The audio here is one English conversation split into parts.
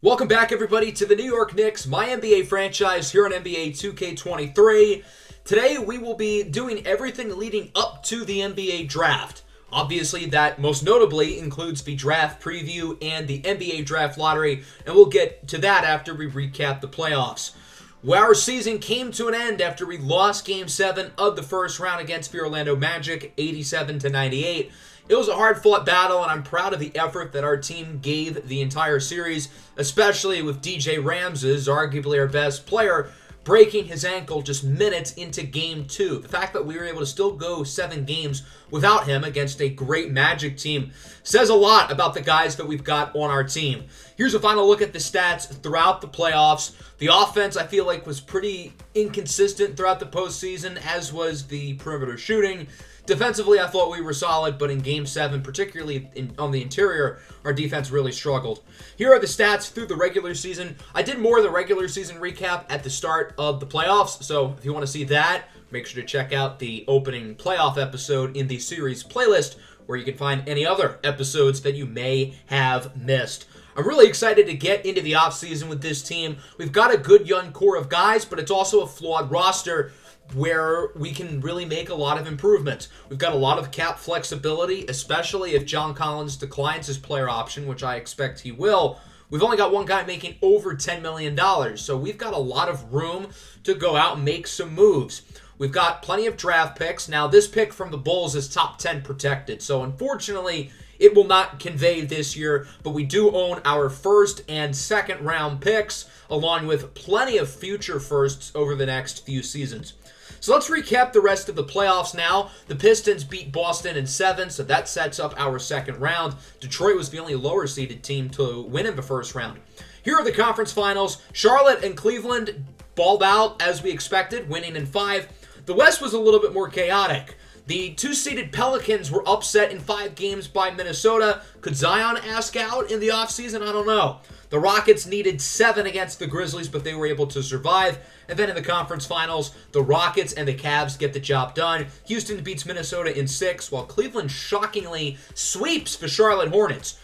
Welcome back, everybody, to the New York Knicks, MyNBA franchise here on NBA 2K23. Today, we will be doing everything leading up to the NBA draft. Obviously, that most notably includes the draft preview and the NBA draft lottery, and we'll get to that after we recap the playoffs. Well, our season came to an end after we lost Game 7 of the first round against the Orlando Magic, 87-98. It was a hard-fought battle, and I'm proud of the effort that our team gave the entire series, especially with DJ Ramses, arguably our best player, breaking his ankle just minutes into Game 2. The fact that we were able to still go 7 games without him against a great Magic team says a lot about the guys that we've got on our team. Here's a final look at the stats throughout the playoffs. The offense, I feel like, was pretty inconsistent throughout the postseason, as was the perimeter shooting. Defensively, I thought we were solid, but in Game 7, particularly on the interior, our defense really struggled. Here are the stats through the regular season. I did more of the regular season recap at the start of the playoffs, so if you want to see that, make sure to check out the opening playoff episode in the series playlist, where you can find any other episodes that you may have missed. I'm really excited to get into the offseason with this team. We've got a good young core of guys, but it's also a flawed roster where we can really make a lot of improvements. We've got a lot of cap flexibility, especially if John Collins declines his player option, which I expect he will. We've only got one guy making over $10 million, so we've got a lot of room to go out and make some moves. We've got plenty of draft picks. Now, this pick from the Bulls is top 10 protected, so unfortunately, it will not convey this year, but we do own our first and second round picks, along with plenty of future firsts over the next few seasons. So let's recap the rest of the playoffs now. The Pistons beat Boston in 7, so that sets up our second round. Detroit was the only lower-seeded team to win in the first round. Here are the conference finals. Charlotte and Cleveland balled out as we expected, winning in 5. The West was a little bit more chaotic. The 2-seeded Pelicans were upset in 5 games by Minnesota. Could Zion ask out in the offseason? I don't know. The Rockets needed 7 against the Grizzlies, but they were able to survive. And then in the conference finals, the Rockets and the Cavs get the job done. Houston beats Minnesota in 6, while Cleveland shockingly sweeps the Charlotte Hornets.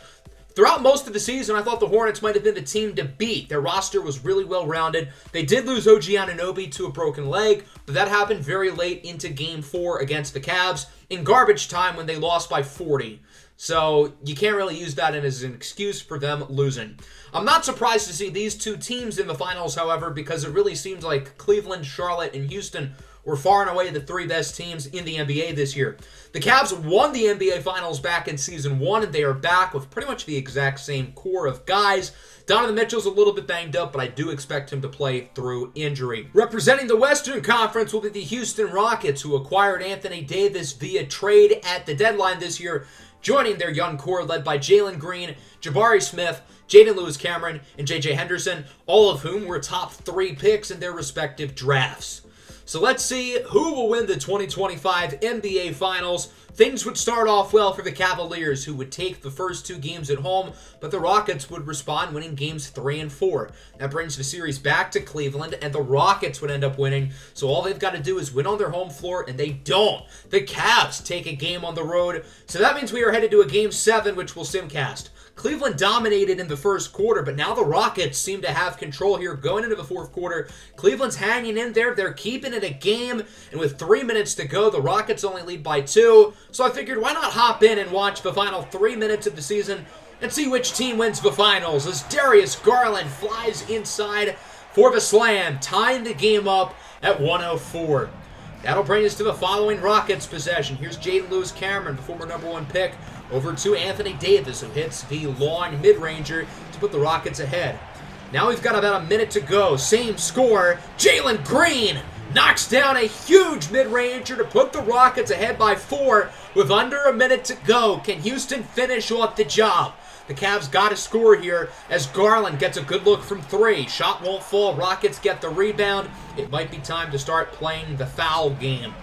Throughout most of the season, I thought the Hornets might have been the team to beat. Their roster was really well-rounded. They did lose OG Anunoby to a broken leg, but that happened very late into Game 4 against the Cavs in garbage time when they lost by 40. So you can't really use that as an excuse for them losing. I'm not surprised to see these two teams in the finals, however, because it really seems like Cleveland, Charlotte, and Houston were far and away the 3 best teams in the NBA this year. The Cavs won the NBA Finals back in Season 1, and they are back with pretty much the exact same core of guys. Donovan Mitchell's a little bit banged up, but I do expect him to play through injury. Representing the Western Conference will be the Houston Rockets, who acquired Anthony Davis via trade at the deadline this year, joining their young core led by Jalen Green, Jabari Smith, Jaden Lewis-Cameron, and J.J. Henderson, all of whom were top 3 picks in their respective drafts. So let's see who will win the 2025 NBA Finals. Things would start off well for the Cavaliers, who would take the first 2 games at home, but the Rockets would respond, winning games 3 and 4. That brings the series back to Cleveland, and the Rockets would end up winning, so all they've got to do is win on their home floor, and they don't. The Cavs take a game on the road, so that means we are headed to a Game 7, which will simcast. Cleveland dominated in the first quarter, but now the Rockets seem to have control here going into the fourth quarter. Cleveland's hanging in there. They're keeping it a game, and with 3 minutes to go, the Rockets only lead by 2. So I figured, why not hop in and watch the final 3 minutes of the season and see which team wins the finals as Darius Garland flies inside for the slam, tying the game up at 104. That'll bring us to the following Rockets possession. Here's Jaden Lewis-Cameron, the former number 1 pick, over to Anthony Davis, who hits the long mid-ranger to put the Rockets ahead. Now we've got about a minute to go. Same score. Jalen Green knocks down a huge mid-ranger to put the Rockets ahead by 4 with under a minute to go. Can Houston finish off the job? The Cavs got to score here as Garland gets a good look from 3. Shot won't fall. Rockets get the rebound. It might be time to start playing the foul game.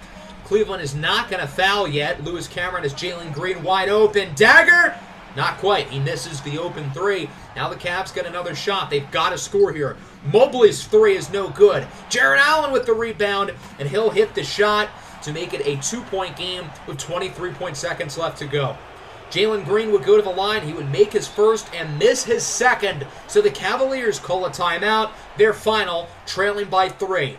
Cleveland is not going to foul yet. Lewis-Cameron has Jalen Green wide open. Dagger! Not quite. He misses the open 3. Now the Cavs get another shot. They've got to score here. Mobley's 3 is no good. Jarrett Allen with the rebound, and he'll hit the shot to make it a 2-point game with 23 seconds left to go. Jalen Green would go to the line. He would make his first and miss his second. So the Cavaliers call a timeout. Their final, trailing by 3.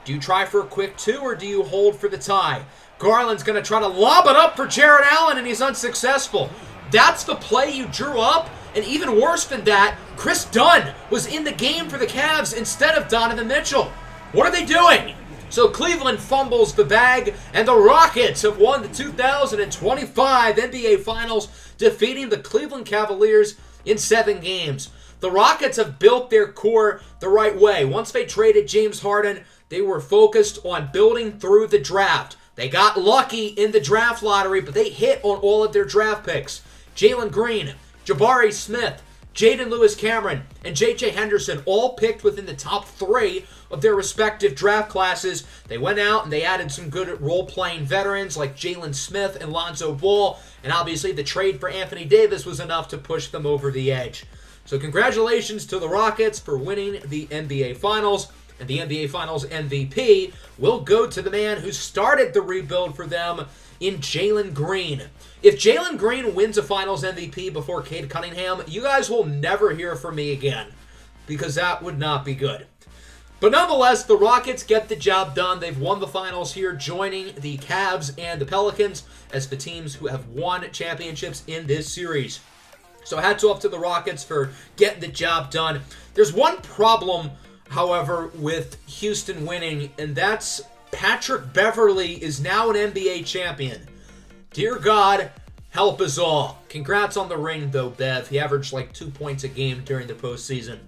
Do you try for a quick 2 or do you hold for the tie? Garland's going to try to lob it up for Jared Allen, and he's unsuccessful. That's the play you drew up? And even worse than that, Chris Dunn was in the game for the Cavs instead of Donovan Mitchell. What are they doing? So Cleveland fumbles the bag, and the Rockets have won the 2025 NBA Finals, defeating the Cleveland Cavaliers in 7 games. The Rockets have built their core the right way. Once they traded James Harden, they were focused on building through the draft. They got lucky in the draft lottery, but they hit on all of their draft picks. Jalen Green, Jabari Smith, Jaden Lewis-Cameron, and J.J. Henderson all picked within the top 3 of their respective draft classes. They went out and they added some good role-playing veterans like Jalen Smith and Lonzo Ball, and obviously the trade for Anthony Davis was enough to push them over the edge. So congratulations to the Rockets for winning the NBA Finals, and the NBA Finals MVP will go to the man who started the rebuild for them in Jalen Green. If Jalen Green wins a Finals MVP before Cade Cunningham, you guys will never hear from me again, because that would not be good. But nonetheless, the Rockets get the job done. They've won the Finals here, joining the Cavs and the Pelicans as the teams who have won championships in this series. So hats off to the Rockets for getting the job done. There's one problem, however, with Houston winning, and that's Patrick Beverley is now an NBA champion. Dear God, help us all. Congrats on the ring, though, Bev. He averaged like 2 points a game during the postseason.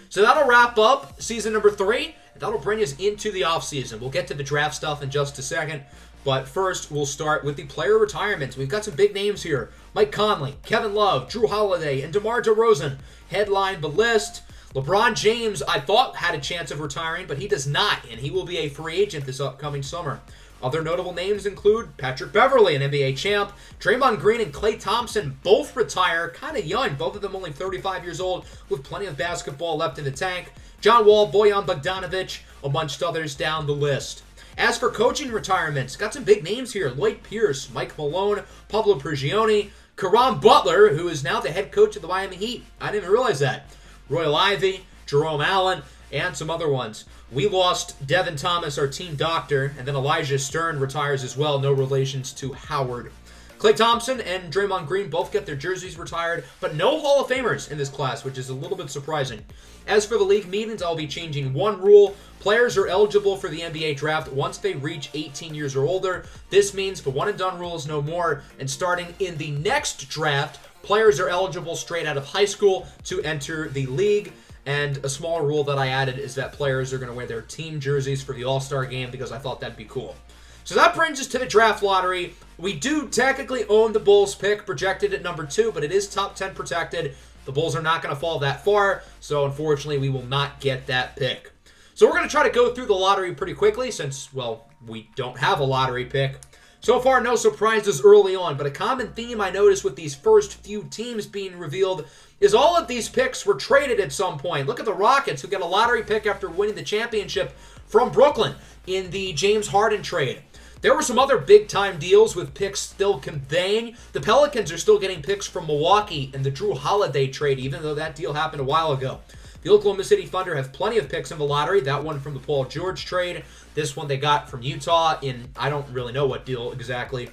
So that'll wrap up season number 3, and that'll bring us into the offseason. We'll get to the draft stuff in just a second, but first we'll start with the player retirements. We've got some big names here. Mike Conley, Kevin Love, Drew Holiday, and DeMar DeRozan headline the list. LeBron James, I thought, had a chance of retiring, but he does not, and he will be a free agent this upcoming summer. Other notable names include Patrick Beverley, an NBA champ, Draymond Green and Klay Thompson both retire, kind of young, both of them only 35 years old, with plenty of basketball left in the tank. John Wall, Bojan Bogdanovic, amongst others down the list. As for coaching retirements, got some big names here. Lloyd Pierce, Mike Malone, Pablo Prigioni, Caron Butler, who is now the head coach of the Miami Heat. I didn't even realize that. Royal Ivey, Jerome Allen, and some other ones. We lost Devin Thomas, our team doctor, and then Elijah Stern retires as well, no relations to Howard. Klay Thompson and Draymond Green both get their jerseys retired, but no Hall of Famers in this class, which is a little bit surprising. As for the league meetings, I'll be changing one rule. Players are eligible for the NBA draft once they reach 18 years or older. This means the one-and-done rule is no more, and starting in the next draft, players are eligible straight out of high school to enter the league. And a small rule that I added is that players are going to wear their team jerseys for the All-Star game because I thought that'd be cool. So that brings us to the draft lottery. We do technically own the Bulls pick, projected at number 2, but it is top 10 protected. The Bulls are not going to fall that far, so unfortunately we will not get that pick. So we're going to try to go through the lottery pretty quickly since, well, we don't have a lottery pick. So far, no surprises early on, but a common theme I noticed with these first few teams being revealed is all of these picks were traded at some point. Look at the Rockets, who get a lottery pick after winning the championship from Brooklyn in the James Harden trade. There were some other big-time deals with picks still conveying. The Pelicans are still getting picks from Milwaukee in the Drew Holiday trade, even though that deal happened a while ago. The Oklahoma City Thunder have plenty of picks in the lottery. That one from the Paul George trade. This one they got from Utah in, I don't really know what deal exactly.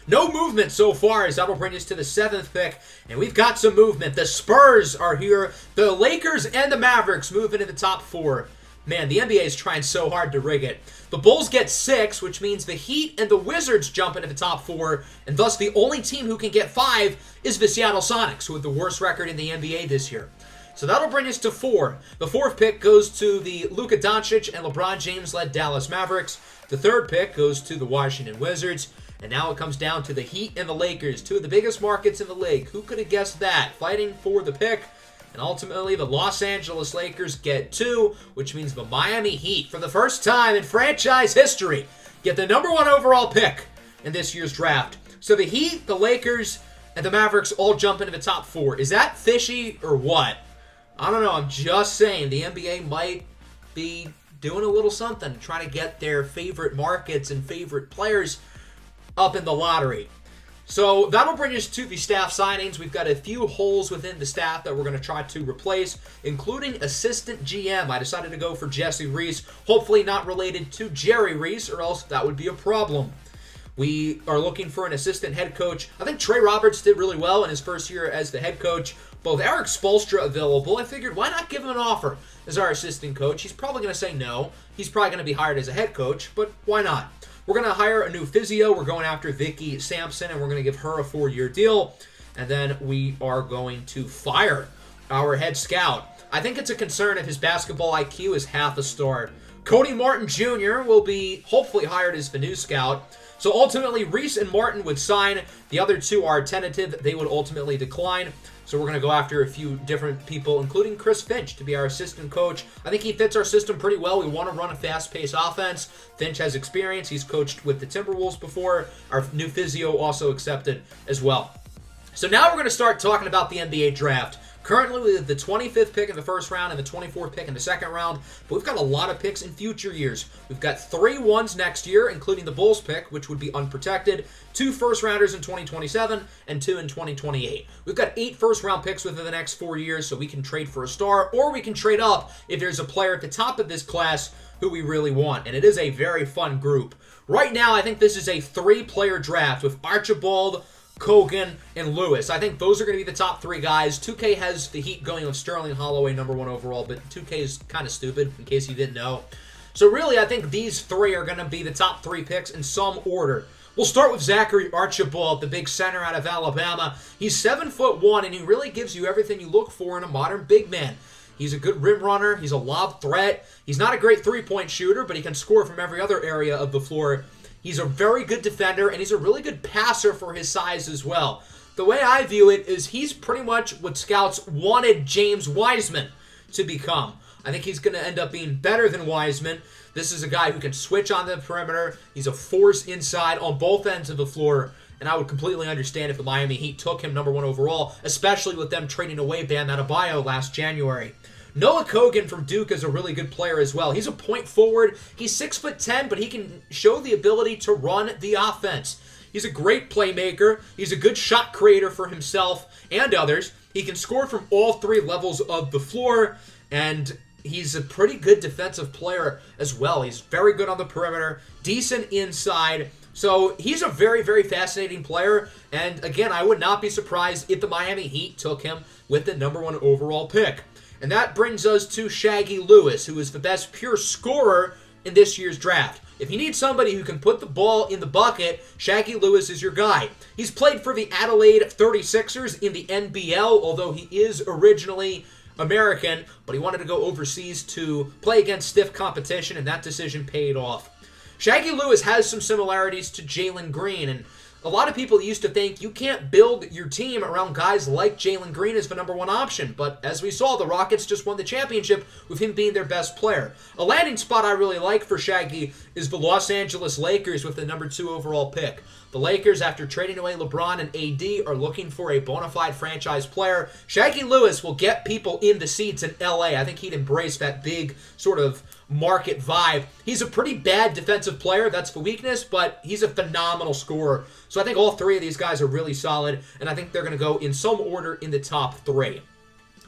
No movement so far, as that'll bring us to the 7th pick, and we've got some movement. The Spurs are here. The Lakers and the Mavericks move into the top 4. Man, the NBA is trying so hard to rig it. The Bulls get 6, which means the Heat and the Wizards jump into the top 4, and thus the only team who can get 5 is the Seattle Sonics, who have the worst record in the NBA this year. So that'll bring us to 4. The 4th pick goes to the Luka Doncic and LeBron James-led Dallas Mavericks. The 3rd pick goes to the Washington Wizards. And now it comes down to the Heat and the Lakers, 2 of the biggest markets in the league. Who could have guessed that? Fighting for the pick. And ultimately, the Los Angeles Lakers get 2, which means the Miami Heat, for the first time in franchise history, get the number 1 overall pick in this year's draft. So the Heat, the Lakers, and the Mavericks all jump into the top 4. Is that fishy or what? I don't know. I'm just saying the NBA might be doing a little something, trying to get their favorite markets and favorite players up in the lottery. So that'll bring us to the staff signings. We've got a few holes within the staff that we're going to try to replace, including assistant GM. I decided to go for Jesse Reese, hopefully not related to Jerry Reese, or else that would be a problem. We are looking for an assistant head coach. I think Trey Roberts did really well in his first year as the head coach. But with Eric Spoelstra available, I figured why not give him an offer as our assistant coach? He's probably going to say no. He's probably going to be hired as a head coach, but why not? We're going to hire a new physio. We're going after Vicky Sampson, and we're going to give her a 4-year deal. And then we are going to fire our head scout. I think it's a concern if his basketball IQ is half a star. Cody Martin Jr. will be hopefully hired as the new scout. So ultimately, Reese and Martin would sign. The other two are tentative. They would ultimately decline. So we're going to go after a few different people, including Chris Finch, to be our assistant coach. I think he fits our system pretty well. We want to run a fast-paced offense. Finch has experience. He's coached with the Timberwolves before. Our new physio also accepted as well. So now we're going to start talking about the NBA draft. Currently, we have the 25th pick in the first round and the 24th pick in the second round, but we've got a lot of picks in future years. We've got 3 ones next year, including the Bulls pick, which would be unprotected, 2 first-rounders in 2027, and 2 in 2028. We've got 8 first-round picks within the next 4 years, so we can trade for a star, or we can trade up if there's a player at the top of this class who we really want, and it is a very fun group. Right now, I think this is a 3-player draft with Archibald, Kogan, and Lewis. I think those are going to be the top 3 guys. 2K has the Heat going with Sterling Holloway number 1 overall, but 2K is kind of stupid, in case you didn't know. So really, I think these 3 are going to be the top 3 picks in some order. We'll start with Zachary Archibald, the big center out of Alabama. He's 7'1", and he really gives you everything you look for in a modern big man. He's a good rim runner. He's a lob threat. He's not a great three-point shooter, but he can score from every other area of the floor. He's a very good defender, and he's a really good passer for his size as well. The way I view it is he's pretty much what scouts wanted James Wiseman to become. I think he's going to end up being better than Wiseman. This is a guy who can switch on the perimeter. He's a force inside on both ends of the floor, and I would completely understand if the Miami Heat took him number 1 overall, especially with them trading away Bam Adebayo last January. Noah Kogan from Duke is a really good player as well. He's a point forward. He's 6'10", but he can show the ability to run the offense. He's a great playmaker. He's a good shot creator for himself and others. He can score from all 3 levels of the floor, and he's a pretty good defensive player as well. He's very good on the perimeter, decent inside. So he's a very, very fascinating player, and again, I would not be surprised if the Miami Heat took him with the number 1 overall pick. And that brings us to Shaggy Lewis, who is the best pure scorer in this year's draft. If you need somebody who can put the ball in the bucket, Shaggy Lewis is your guy. He's played for the Adelaide 36ers in the NBL, although he is originally American, but he wanted to go overseas to play against stiff competition, and that decision paid off. Shaggy Lewis has some similarities to Jalen Green, and a lot of people used to think you can't build your team around guys like Jalen Green as the number 1 option, but as we saw, the Rockets just won the championship with him being their best player. A landing spot I really like for Shaggy is the Los Angeles Lakers with the number 2 overall pick. The Lakers, after trading away LeBron and AD, are looking for a bona fide franchise player. Shaggy Lewis will get people in the seats in LA. I think he'd embrace that big sort of market vibe. He's a pretty bad defensive player. That's the weakness, but he's a phenomenal scorer. So I think all 3 of these guys are really solid, and I think they're going to go in some order in the top 3.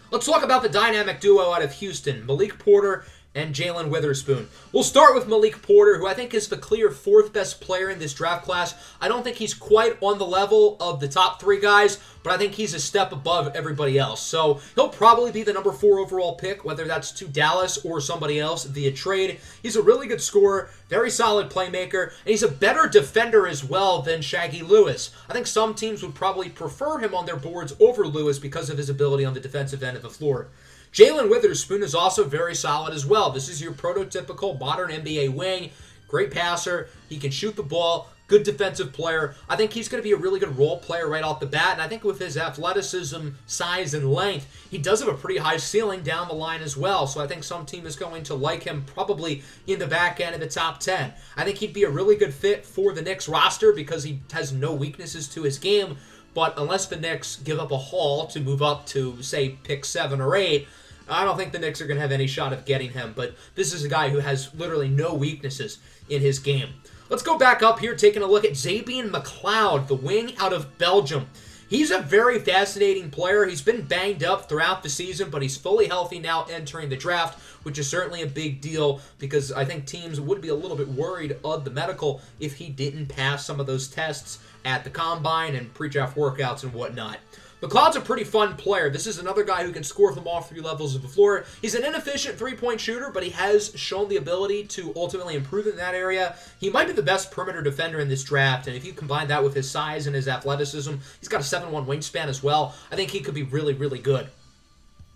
Let's talk about the dynamic duo out of Houston, Malik Porter and Jalen Witherspoon. We'll start with Malik Porter, who I think is the clear 4th best player in this draft class. I don't think he's quite on the level of the top 3 guys, but I think he's a step above everybody else. So he'll probably be the number 4 overall pick, whether that's to Dallas or somebody else via trade. He's a really good scorer, very solid playmaker, and he's a better defender as well than Shaggy Lewis. I think some teams would probably prefer him on their boards over Lewis because of his ability on the defensive end of the floor. Jalen Witherspoon is also very solid as well. This is your prototypical modern NBA wing. Great passer. He can shoot the ball. Good defensive player. I think he's going to be a really good role player right off the bat. And I think with his athleticism, size, and length, he does have a pretty high ceiling down the line as well. So I think some team is going to like him probably in the back end of the top 10. I think he'd be a really good fit for the Knicks roster because he has no weaknesses to his game. But unless the Knicks give up a haul to move up to, say, pick 7 or 8, I don't think the Knicks are going to have any shot of getting him, but this is a guy who has literally no weaknesses in his game. Let's go back up here, taking a look at Zabian McLeod, the wing out of Belgium. He's a very fascinating player. He's been banged up throughout the season, but he's fully healthy now entering the draft, which is certainly a big deal because I think teams would be a little bit worried of the medical if he didn't pass some of those tests at the combine and pre-draft workouts and whatnot. McLeod's a pretty fun player. This is another guy who can score from all three levels of the floor. He's an inefficient three-point shooter, but he has shown the ability to ultimately improve in that area. He might be the best perimeter defender in this draft, and if you combine that with his size and his athleticism, he's got a 7'1" wingspan as well. I think he could be really, really good.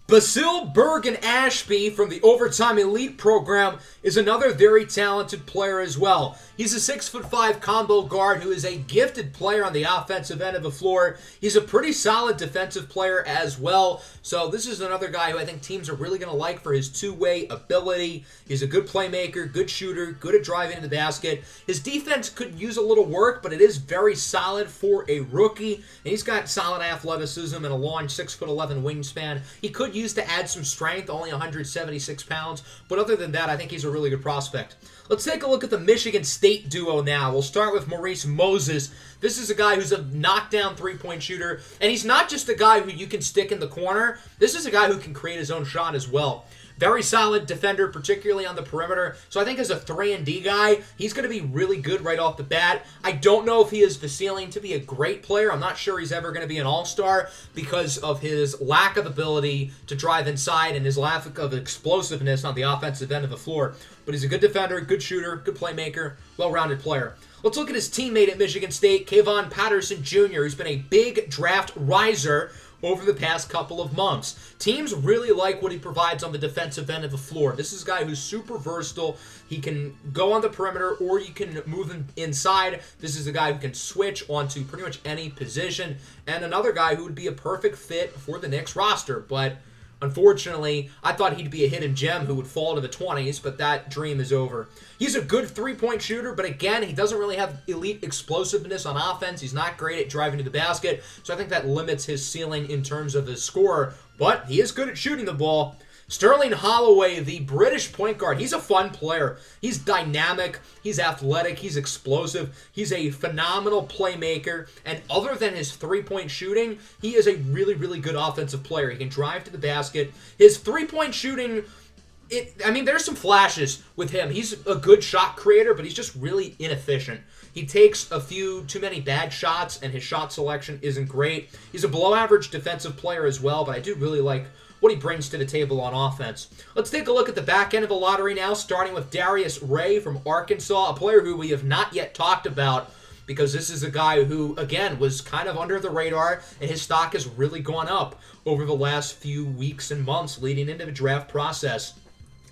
Basil Bergen-Ashby from the Overtime Elite program is another very talented player as well. He's a 6'5" combo guard who is a gifted player on the offensive end of the floor. He's a pretty solid defensive player as well. So this is another guy who I think teams are really going to like for his two-way ability. He's a good playmaker, good shooter, good at driving to the basket. His defense could use a little work, but it is very solid for a rookie. And he's got solid athleticism and a long 6'11" wingspan. He could use to add some strength, only 176 pounds. But other than that, I think he's a really good prospect. Let's take a look at the Michigan State duo now. We'll start with Maurice Moses. This is a guy who's a knockdown three-point shooter, and he's not just a guy who you can stick in the corner. This is a guy who can create his own shot as well. Very solid defender, particularly on the perimeter. So I think as a 3-and-D guy, he's going to be really good right off the bat. I don't know if he has the ceiling to be a great player. I'm not sure he's ever going to be an all-star because of his lack of ability to drive inside and his lack of explosiveness on the offensive end of the floor. But he's a good defender, good shooter, good playmaker, well-rounded player. Let's look at his teammate at Michigan State, Kayvon Patterson Jr., who's been a big draft riser over the past couple of months. Teams really like what he provides on the defensive end of the floor. This is a guy who's super versatile. He can go on the perimeter or you can move him inside. This is a guy who can switch onto pretty much any position, and another guy who would be a perfect fit for the Knicks roster. But unfortunately, I thought he'd be a hidden gem who would fall to the 20s, but that dream is over. He's a good three-point shooter, but again, he doesn't really have elite explosiveness on offense. He's not great at driving to the basket, so I think that limits his ceiling in terms of his score, but he is good at shooting the ball. Sterling Holloway, the British point guard, he's a fun player. He's dynamic, he's athletic, he's explosive, he's a phenomenal playmaker, and other than his three-point shooting, he is a really, really good offensive player. He can drive to the basket. His three-point shooting, there's some flashes with him. He's a good shot creator, but he's just really inefficient. He takes a few too many bad shots, and his shot selection isn't great. He's a below-average defensive player as well, but I do really like what he brings to the table on offense. Let's take a look at the back end of the lottery now, starting with Darius Ray from Arkansas, a player who we have not yet talked about because this is a guy who, again, was kind of under the radar, and his stock has really gone up over the last few weeks and months leading into the draft process.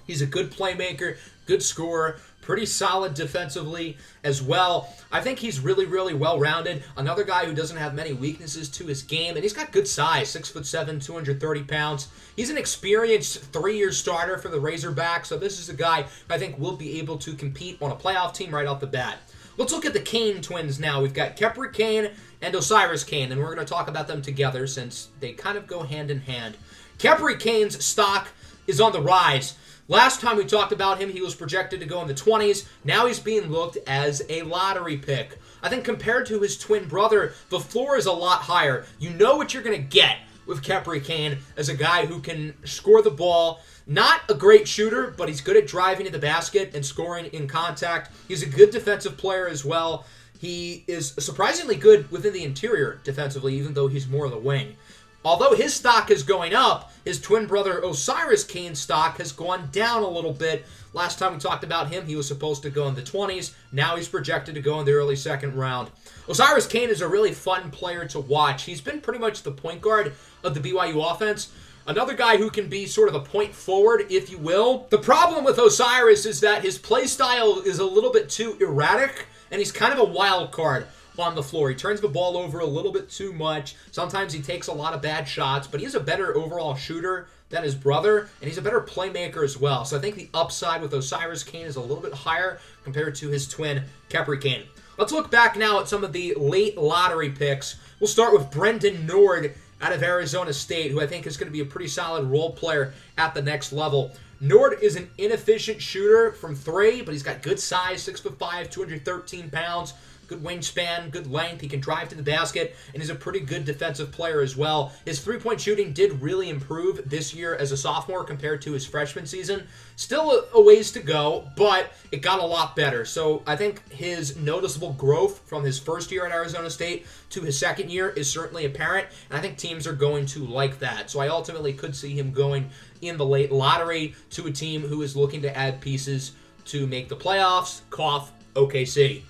He's a good playmaker, good scorer, pretty solid defensively as well. I think he's really, really well-rounded. Another guy who doesn't have many weaknesses to his game, and he's got good size, 6'7", 230 pounds. He's an experienced 3-year starter for the Razorbacks, so this is a guy I think will be able to compete on a playoff team right off the bat. Let's look at the Kane twins now. We've got Kepri Kane and Osiris Kane, and we're going to talk about them together since they kind of go hand in hand. Kepri Kane's stock is on the rise. Last time we talked about him, he was projected to go in the 20s. Now he's being looked as a lottery pick. I think compared to his twin brother, the floor is a lot higher. You know what you're going to get with Kepri Kane as a guy who can score the ball. Not a great shooter, but he's good at driving to the basket and scoring in contact. He's a good defensive player as well. He is surprisingly good within the interior defensively, even though he's more of the wing. Although his stock is going up, his twin brother Osiris Kane's stock has gone down a little bit. Last time we talked about him, he was supposed to go in the 20s. Now he's projected to go in the early second round. Osiris Kane is a really fun player to watch. He's been pretty much the point guard of the BYU offense. Another guy who can be sort of a point forward, if you will. The problem with Osiris is that his play style is a little bit too erratic, and he's kind of a wild card on the floor. He turns the ball over a little bit too much. Sometimes he takes a lot of bad shots, but he's a better overall shooter than his brother, and he's a better playmaker as well. So I think the upside with Osiris Kane is a little bit higher compared to his twin, Kepri Kane. Let's look back now at some of the late lottery picks. We'll start with Brendan Nord out of Arizona State, who I think is going to be a pretty solid role player at the next level. Nord is an inefficient shooter from three, but he's got good size, 6'5", 213 pounds. Good wingspan, good length. He can drive to the basket, and he's a pretty good defensive player as well. His three-point shooting did really improve this year as a sophomore compared to his freshman season. Still a ways to go, but it got a lot better. So I think his noticeable growth from his first year at Arizona State to his second year is certainly apparent, and I think teams are going to like that. So I ultimately could see him going in the late lottery to a team who is looking to add pieces to make the playoffs. Cough, OKC.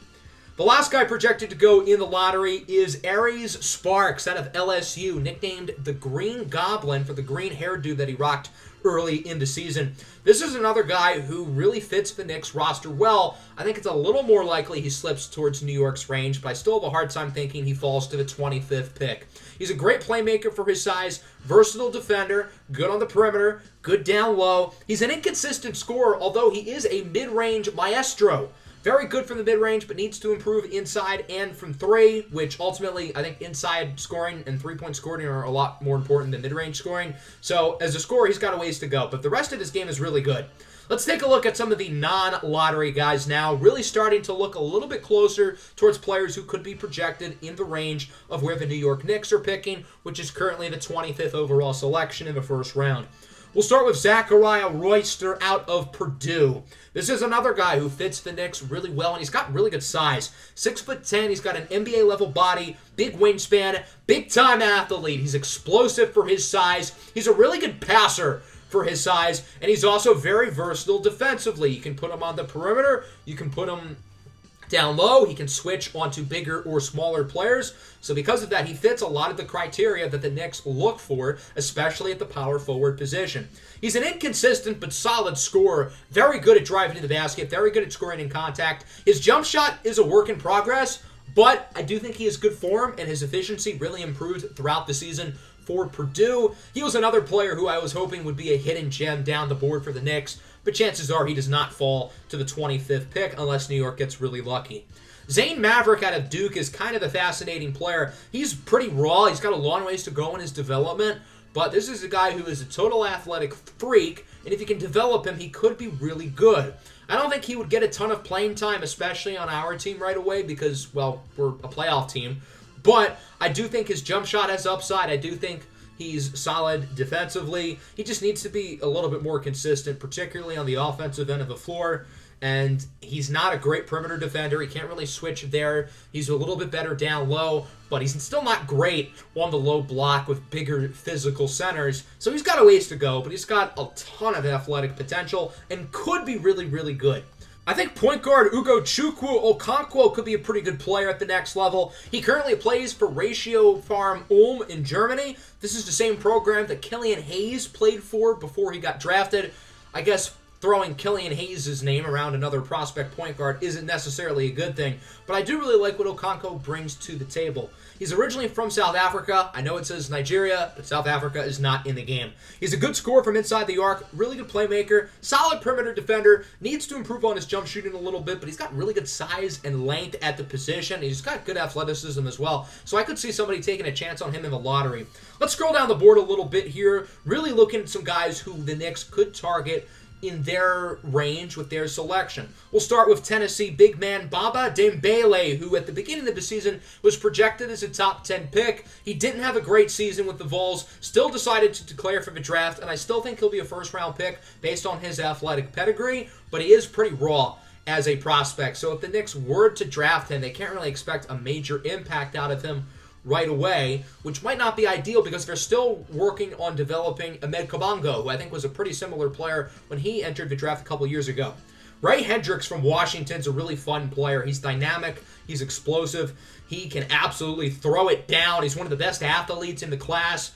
The last guy projected to go in the lottery is Aries Sparks out of LSU, nicknamed the Green Goblin for the green hairdo that he rocked early in the season. This is another guy who really fits the Knicks roster well. I think it's a little more likely he slips towards New York's range, but I still have a hard time thinking he falls to the 25th pick. He's a great playmaker for his size, versatile defender, good on the perimeter, good down low. He's an inconsistent scorer, although he is a mid-range maestro. Very good from the mid-range, but needs to improve inside and from three, which ultimately I think inside scoring and three-point scoring are a lot more important than mid-range scoring. So as a scorer, he's got a ways to go, but the rest of his game is really good. Let's take a look at some of the non-lottery guys now, really starting to look a little bit closer towards players who could be projected in the range of where the New York Knicks are picking, which is currently the 25th overall selection in the first round. We'll start with Zachariah Royster out of Purdue. This is another guy who fits the Knicks really well, and he's got really good size. 6'10", he's got an NBA-level body, big wingspan, big-time athlete. He's explosive for his size. He's a really good passer for his size, and he's also very versatile defensively. You can put him on the perimeter. You can put him down low. He can switch onto bigger or smaller players. So because of that, he fits a lot of the criteria that the Knicks look for, especially at the power forward position. He's an inconsistent but solid scorer, very good at driving to the basket, very good at scoring in contact. His jump shot is a work in progress, but I do think he is good form, and his efficiency really improved throughout the season for Purdue. He was another player who I was hoping would be a hidden gem down the board for the Knicks, but chances are he does not fall to the 25th pick unless New York gets really lucky. Zane Maverick out of Duke is kind of a fascinating player. He's pretty raw. He's got a long ways to go in his development, but this is a guy who is a total athletic freak, and if you can develop him, he could be really good. I don't think he would get a ton of playing time, especially on our team right away because, well, we're a playoff team, but I do think his jump shot has upside. I do think he's solid defensively. He just needs to be a little bit more consistent, particularly on the offensive end of the floor. And he's not a great perimeter defender. He can't really switch there. He's a little bit better down low, but he's still not great on the low block with bigger physical centers. So he's got a ways to go, but he's got a ton of athletic potential and could be really, really good. I think point guard Ugochukwu Okonkwo could be a pretty good player at the next level. He currently plays for Ratio Farm Ulm in Germany. This is the same program that Killian Hayes played for before he got drafted. I guess throwing Killian Hayes' name around another prospect point guard isn't necessarily a good thing, but I do really like what Okonkwo brings to the table. He's originally from South Africa. I know it says Nigeria, but South Africa is not in the game. He's a good scorer from inside the arc, really good playmaker, solid perimeter defender, needs to improve on his jump shooting a little bit, but he's got really good size and length at the position. He's got good athleticism as well, so I could see somebody taking a chance on him in the lottery. Let's scroll down the board a little bit here, really looking at some guys who the Knicks could target in their range with their selection. We'll start with Tennessee big man Bamba Dembele, who at the beginning of the season was projected as a top 10 pick. He didn't have a great season with the Vols, still decided to declare for the draft, and I still think he'll be a first-round pick based on his athletic pedigree, but he is pretty raw as a prospect. So if the Knicks were to draft him, they can't really expect a major impact out of him right away, which might not be ideal because they're still working on developing Ahmed Kabongo, who I think was a pretty similar player when he entered the draft a couple years ago. Ray Hendricks from Washington's a really fun player. He's dynamic, he's explosive, he can absolutely throw it down. He's one of the best athletes in the class.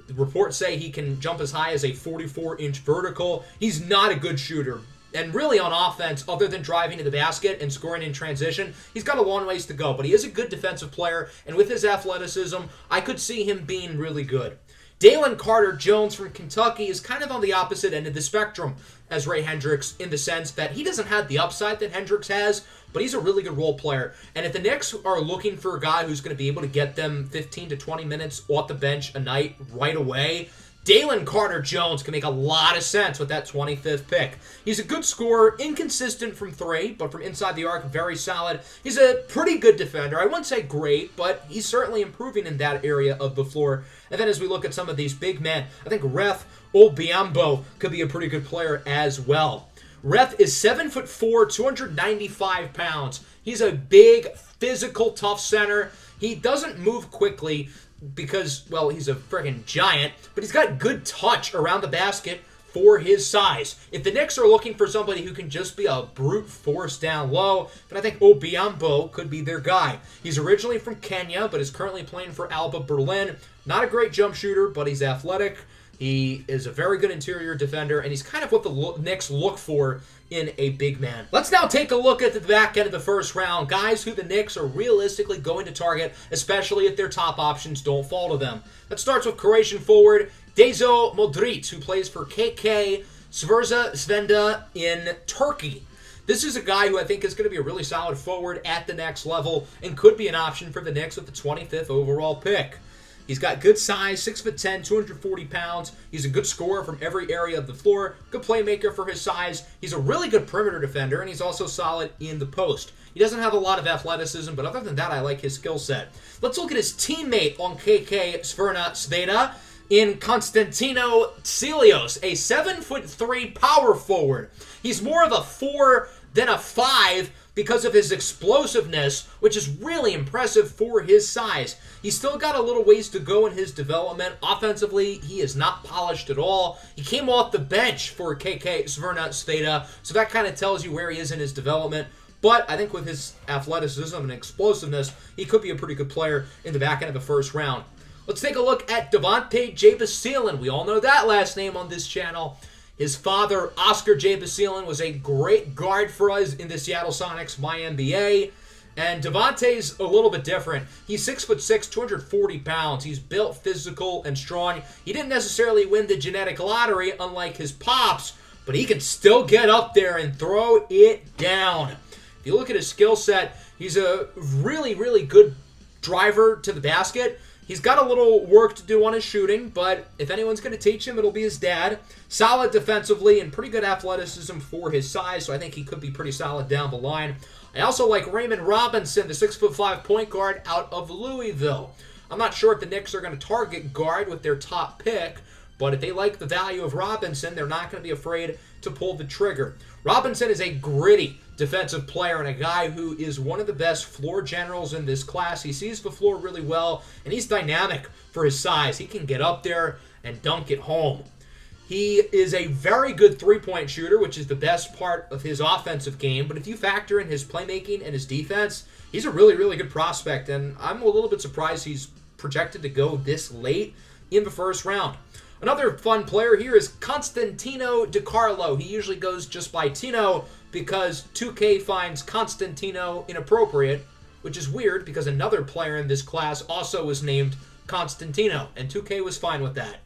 The reports say he can jump as high as a 44-inch vertical. He's not a good shooter. And really on offense, other than driving to the basket and scoring in transition, he's got a long ways to go. But he is a good defensive player, and with his athleticism, I could see him being really good. Dalen Carter-Jones from Kentucky is kind of on the opposite end of the spectrum as Ray Hendricks in the sense that he doesn't have the upside that Hendricks has, but he's a really good role player. And if the Knicks are looking for a guy who's going to be able to get them 15 to 20 minutes off the bench a night right away, Dalen Carter-Jones can make a lot of sense with that 25th pick. He's a good scorer, inconsistent from three, but from inside the arc, very solid. He's a pretty good defender. I wouldn't say great, but he's certainly improving in that area of the floor. And then as we look at some of these big men, I think Ref Obiambo could be a pretty good player as well. Ref is 7'4", 295 pounds. He's a big, physical, tough center. He doesn't move quickly because, well, he's a freaking giant, but he's got good touch around the basket for his size. If the Knicks are looking for somebody who can just be a brute force down low, then I think Obiambo could be their guy. He's originally from Kenya, but is currently playing for Alba Berlin. Not a great jump shooter, but he's athletic. He is a very good interior defender, and he's kind of what the Knicks look for in a big man. Let's now take a look at the back end of the first round. Guys who the Knicks are realistically going to target, especially if their top options don't fall to them. That starts with Croatian forward Dezo Modric, who plays for KK Sverza Svenda in Turkey. This is a guy who I think is going to be a really solid forward at the next level and could be an option for the Knicks with the 25th overall pick. He's got good size, 6'10", 240 pounds. He's a good scorer from every area of the floor, good playmaker for his size. He's a really good perimeter defender, and he's also solid in the post. He doesn't have a lot of athleticism, but other than that, I like his skill set. Let's look at his teammate on KK Sverna Sveda in Konstantino Tsilios, a 7'3" power forward. He's more of a 4 than a 5 because of his explosiveness, which is really impressive for his size. He's still got a little ways to go in his development. Offensively, he is not polished at all. He came off the bench for KK Sverna Sveda, so that kind of tells you where he is in his development. But I think with his athleticism and explosiveness, he could be a pretty good player in the back end of the first round. Let's take a look at Devontae Jabasilan. We all know that last name on this channel. His father, Oscar Jabasilan, was a great guard for us in the Seattle Sonics MyNBA. And Devontae's a little bit different. He's 6'6", 240 pounds. He's built, physical, and strong. He didn't necessarily win the genetic lottery, unlike his pops, but he can still get up there and throw it down. If you look at his skill set, he's a really, really good driver to the basket. He's got a little work to do on his shooting, but if anyone's going to teach him, it'll be his dad. Solid defensively and pretty good athleticism for his size, so I think he could be pretty solid down the line. I also like Raymond Robinson, the 6'5" point guard out of Louisville. I'm not sure if the Knicks are going to target guard with their top pick, but if they like the value of Robinson, they're not going to be afraid to pull the trigger. Robinson is a gritty defensive player and a guy who is one of the best floor generals in this class. He sees the floor really well, and he's dynamic for his size. He can get up there and dunk it home. He is a very good three-point shooter, which is the best part of his offensive game. But if you factor in his playmaking and his defense, he's a really, really good prospect. And I'm a little bit surprised he's projected to go this late in the first round. Another fun player here is Constantino DiCarlo. He usually goes just by Tino because 2K finds Constantino inappropriate, which is weird because another player in this class also was named Constantino, and 2K was fine with that.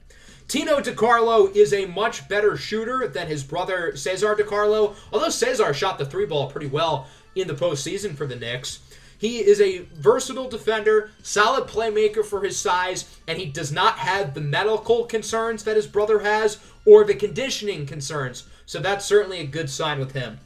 Tino DiCarlo is a much better shooter than his brother Cesar DiCarlo, although Cesar shot the three ball pretty well in the postseason for the Knicks. He is a versatile defender, solid playmaker for his size, and he does not have the medical concerns that his brother has or the conditioning concerns, so that's certainly a good sign with him.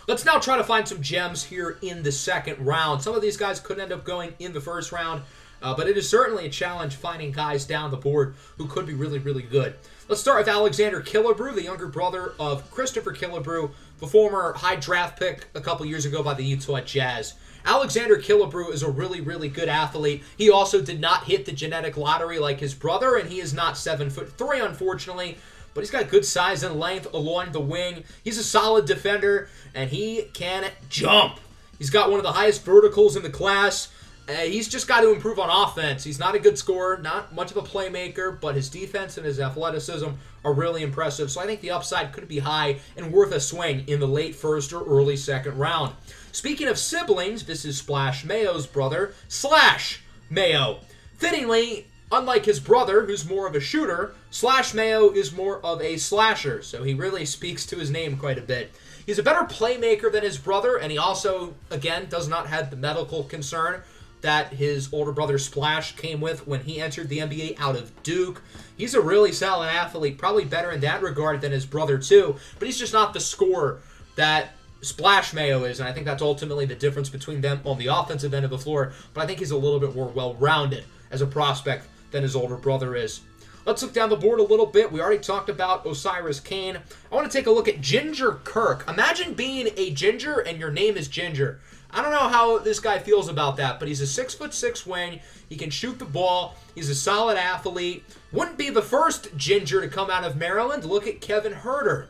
Let's now try to find some gems here in the second round. Some of these guys could end up going in the first round, but it is certainly a challenge finding guys down the board who could be really, really good. Let's start with Alexander Killebrew, the younger brother of Christopher Killebrew, the former high draft pick a couple years ago by the Utah Jazz. Alexander Killebrew is a really, really good athlete. He also did not hit the genetic lottery like his brother, and he is not 7'3", unfortunately, but he's got good size and length along the wing. He's a solid defender, and he can jump. He's got one of the highest verticals in the class. He's just got to improve on offense. He's not a good scorer, not much of a playmaker, but his defense and his athleticism are really impressive. So I think the upside could be high and worth a swing in the late first or early second round. Speaking of siblings, this is Splash Mayo's brother, Slash Mayo. Fittingly, Unlike his brother, who's more of a shooter, Slash Mayo is more of a slasher, so he really speaks to his name quite a bit. He's a better playmaker than his brother, and he also, again, does not have the medical concern that his older brother Splash came with when he entered the NBA out of Duke. He's a really solid athlete, probably better in that regard than his brother too, but he's just not the scorer that Splash Mayo is, and I think that's ultimately the difference between them on the offensive end of the floor, but I think he's a little bit more well-rounded as a prospect than his older brother is. Let's look down the board a little bit. We already talked about Osiris Kane. I want to take a look at Ginger Kirk. Imagine being a Ginger and your name is Ginger. I don't know how this guy feels about that, but he's a 6'6" wing. He can shoot the ball. He's a solid athlete. Wouldn't be the first Ginger to come out of Maryland. Look at Kevin Huerter.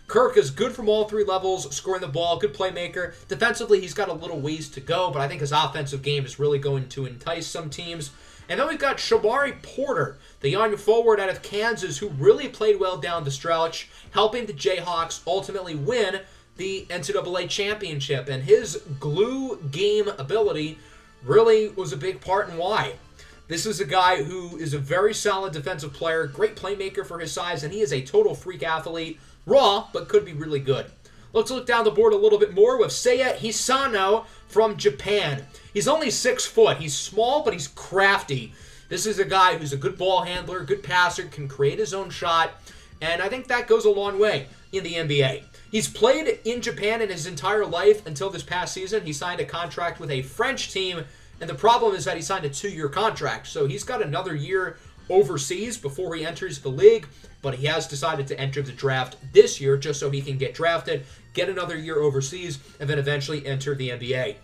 Kirk is good from all three levels, scoring the ball, good playmaker. Defensively, he's got a little ways to go, but I think his offensive game is really going to entice some teams. And then we've got Shamari Porter, the young forward out of Kansas, who really played well down the stretch, helping the Jayhawks ultimately win the NCAA championship. And his glue game ability really was a big part in why. This is a guy who is a very solid defensive player, great playmaker for his size, and he is a total freak athlete. Raw, but could be really good. Let's look down the board a little bit more with Seiya Hisano from Japan. He's only 6 foot. He's small, but he's crafty. This is a guy who's a good ball handler, good passer, can create his own shot, and I think that goes a long way in the NBA. He's played in Japan in his entire life until this past season. He signed a contract with a French team, and the problem is that he signed a 2-year contract, so he's got another year overseas before he enters the league, but he has decided to enter the draft this year just so he can get drafted, get another year overseas, and then eventually enter the NBA.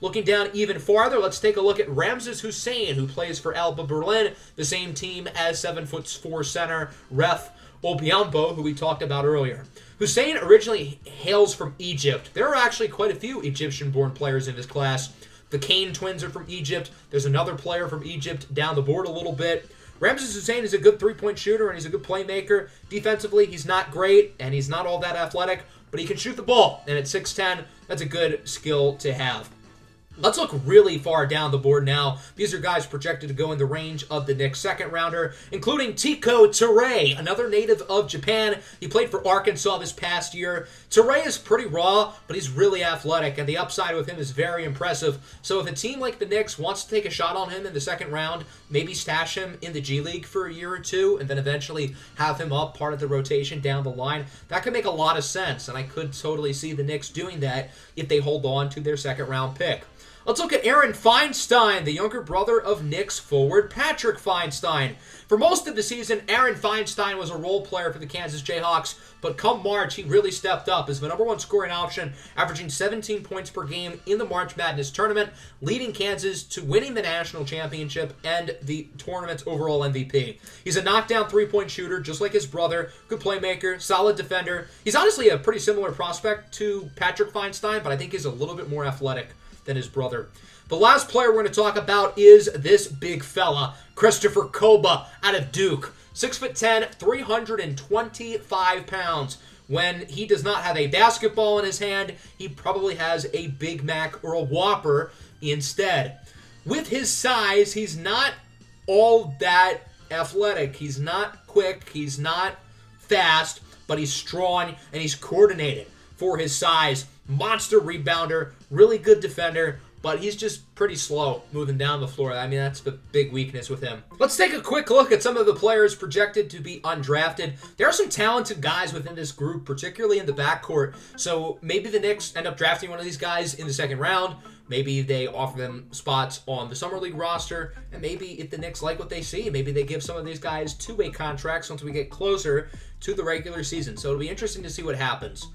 Looking down even farther, let's take a look at Ramses Hussein, who plays for Alba Berlin, the same team as 7'4" center Ref Obiambo, who we talked about earlier. Hussein originally hails from Egypt. There are actually quite a few Egyptian-born players in this class. The Kane twins are from Egypt. There's another player from Egypt down the board a little bit. Ramses Hussein is a good three-point shooter, and he's a good playmaker. Defensively, he's not great, and he's not all that athletic, but he can shoot the ball. And at 6'10", that's a good skill to have. Let's look really far down the board now. These are guys projected to go in the range of the Knicks' second-rounder, including Tico Toure, another native of Japan. He played for Arkansas this past year. Toure is pretty raw, but he's really athletic, and the upside with him is very impressive. So if a team like the Knicks wants to take a shot on him in the second round, maybe stash him in the G League for a year or two, and then eventually have him up part of the rotation down the line, that could make a lot of sense, and I could totally see the Knicks doing that if they hold on to their second-round pick. Let's look at Aaron Feinstein, the younger brother of Knicks forward Patrick Feinstein. For most of the season, Aaron Feinstein was a role player for the Kansas Jayhawks, but come March, he really stepped up as the number one scoring option, averaging 17 points per game in the March Madness tournament, leading Kansas to winning the national championship and the tournament's overall MVP. He's a knockdown three-point shooter, just like his brother, good playmaker, solid defender. He's honestly a pretty similar prospect to Patrick Feinstein, but I think he's a little bit more athletic than his brother. The last player we're going to talk about is this big fella, Christopher Koba out of Duke. 6'10", 325 pounds. When he does not have a basketball in his hand, he probably has a Big Mac or a Whopper instead. With his size, he's not all that athletic. He's not quick, he's not fast, but he's strong and he's coordinated for his size. Monster rebounder, really good defender, but he's just pretty slow moving down the floor. I mean, that's the big weakness with him. Let's take a quick look at some of the players projected to be undrafted. There are some talented guys within this group, particularly in the backcourt. So maybe the Knicks end up drafting one of these guys in the second round. Maybe they offer them spots on the Summer League roster. And maybe if the Knicks like what they see, maybe they give some of these guys two-way contracts once we get closer to the regular season. So it'll be interesting to see what happens.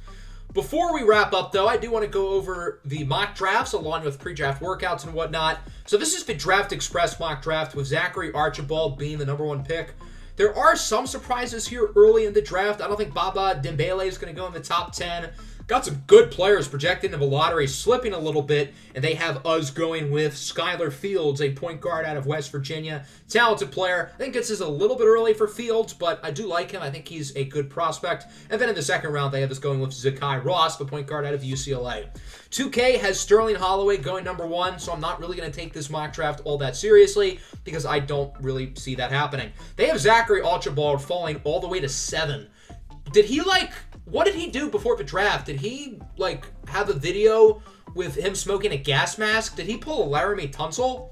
Before we wrap up, though, I do want to go over the mock drafts along with pre-draft workouts and whatnot. So this is the Draft Express mock draft with Zachary Archibald being the number one pick. There are some surprises here early in the draft. I don't think Baba Dembele is going to go in the top 10. Got some good players projected into the lottery, slipping a little bit, and they have us going with Skylar Fields, a point guard out of West Virginia. Talented player. I think this is a little bit early for Fields, but I do like him. I think he's a good prospect. And then in the second round, they have us going with Zakai Ross, the point guard out of UCLA. 2K has Sterling Holloway going number 1, so I'm not really going to take this mock draft all that seriously because I don't really see that happening. They have Zachary Archibald falling all the way to 7. What did he do before the draft? Did he, have a video with him smoking a gas mask? Did he pull a Laramie Tunsil?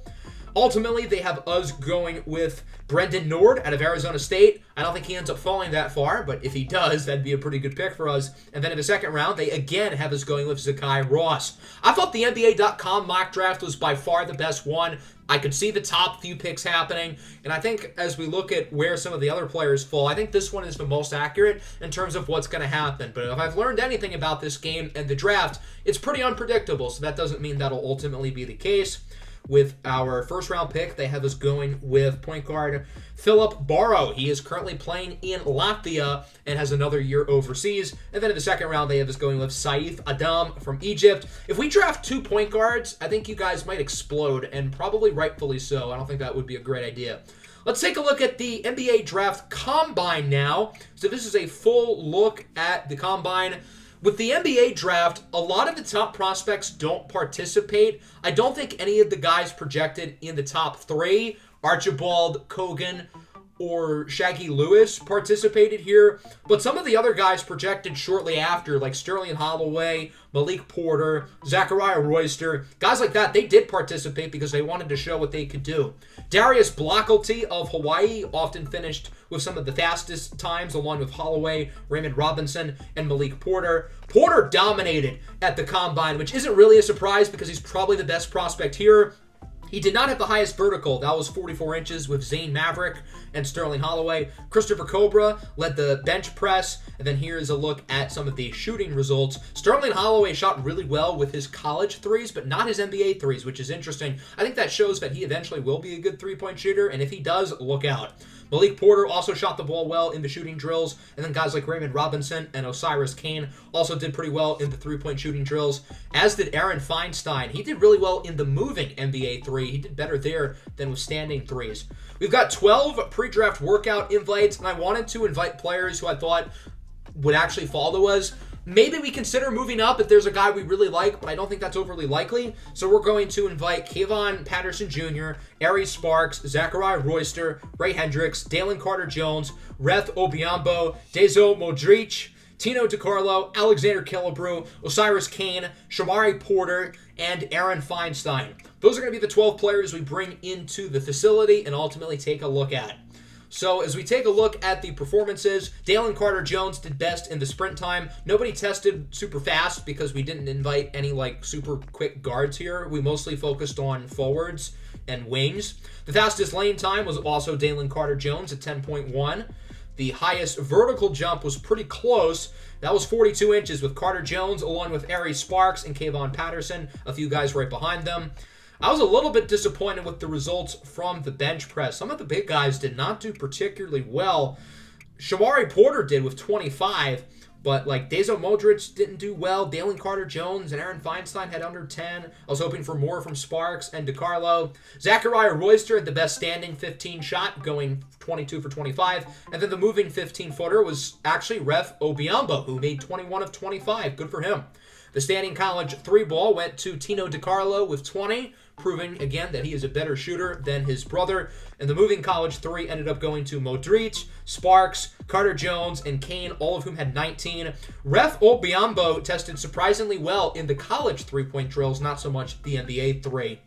Ultimately, they have us going with Brendan Nord out of Arizona State. I don't think he ends up falling that far, but if he does, that'd be a pretty good pick for us. And then in the second round, they again have us going with Zakai Ross. I thought the NBA.com mock draft was by far the best one. I could see the top few picks happening, and I think as we look at where some of the other players fall, I think this one is the most accurate in terms of what's going to happen. But if I've learned anything about this game and the draft, it's pretty unpredictable, so that doesn't mean that'll ultimately be the case. With our first round pick, they have us going with point guard Philip Barrow. He is currently playing in Latvia and has another year overseas. And then in the second round, they have us going with Saif Adam from Egypt. If we draft 2 point guards, I think you guys might explode, and probably rightfully so. I don't think that would be a great idea. Let's take a look at the NBA Draft Combine now. So this is a full look at the Combine. With the NBA draft, a lot of the top prospects don't participate. I don't think any of the guys projected in the top 3, Archibald, Kogan, or Shaggy Lewis, participated here. But some of the other guys projected shortly after, like Sterling Holloway, Malik Porter, Zachariah Royster, guys like that, they did participate because they wanted to show what they could do. Darius Blockelty of Hawaii often finished with some of the fastest times, along with Holloway, Raymond Robinson, and Malik Porter. Porter dominated at the Combine, which isn't really a surprise because he's probably the best prospect here. He did not have the highest vertical. That was 44 inches with Zane Maverick and Sterling Holloway. Christopher Cobra led the bench press. And then here is a look at some of the shooting results. Sterling Holloway shot really well with his college threes, but not his NBA threes, which is interesting. I think that shows that he eventually will be a good three-point shooter, and if he does, look out. Malik Porter also shot the ball well in the shooting drills, and then guys like Raymond Robinson and Osiris Kane also did pretty well in the three-point shooting drills, as did Aaron Feinstein. He did really well in the moving NBA three. He did better there than with standing threes. We've got 12 pre-draft workout invites, and I wanted to invite players who I thought would actually follow us. Maybe we consider moving up if there's a guy we really like, but I don't think that's overly likely. So we're going to invite Kayvon Patterson Jr., Aries Sparks, Zachariah Royster, Ray Hendricks, Dalen Carter-Jones, Reth Obiambo, Dezo Modric, Tino DiCarlo, Alexander Killebrew, Osiris Kane, Shamari Porter, and Aaron Feinstein. Those are going to be the 12 players we bring into the facility and ultimately take a look at. So as we take a look at the performances, Dalen Carter-Jones did best in the sprint time. Nobody tested super fast because we didn't invite any super quick guards here. We mostly focused on forwards and wings. The fastest lane time was also Dalen Carter-Jones at 10.1. The highest vertical jump was pretty close. That was 42 inches with Carter-Jones along with Aries Sparks and Kayvon Patterson, a few guys right behind them. I was a little bit disappointed with the results from the bench press. Some of the big guys did not do particularly well. Shamari Porter did with 25, but Dezo Modric didn't do well. Dalen Carter-Jones and Aaron Feinstein had under 10. I was hoping for more from Sparks and DiCarlo. Zachariah Royster had the best standing 15 shot, going 22 for 25. And then the moving 15-footer was actually Ref Obiambo, who made 21 of 25. Good for him. The standing college 3-ball went to Tino DiCarlo with 20, proving again that he is a better shooter than his brother. And the moving college 3 ended up going to Modric, Sparks, Carter-Jones, and Kane, all of whom had 19. Ref Obiambo tested surprisingly well in the college three-point drills, not so much the NBA 3.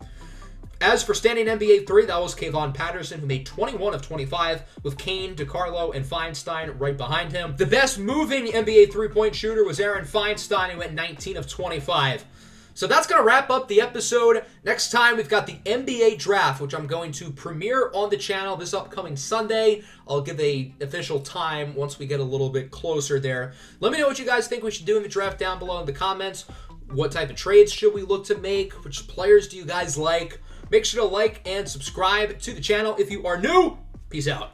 As for standing NBA 3, that was Kayvon Patterson, who made 21 of 25, with Kane, DiCarlo, and Feinstein right behind him. The best moving NBA three-point shooter was Aaron Feinstein, who went 19 of 25. So that's going to wrap up the episode. Next time, we've got the NBA Draft, which I'm going to premiere on the channel this upcoming Sunday. I'll give an official time once we get a little bit closer there. Let me know what you guys think we should do in the draft down below in the comments. What type of trades should we look to make? Which players do you guys like? Make sure to like and subscribe to the channel if you are new. Peace out.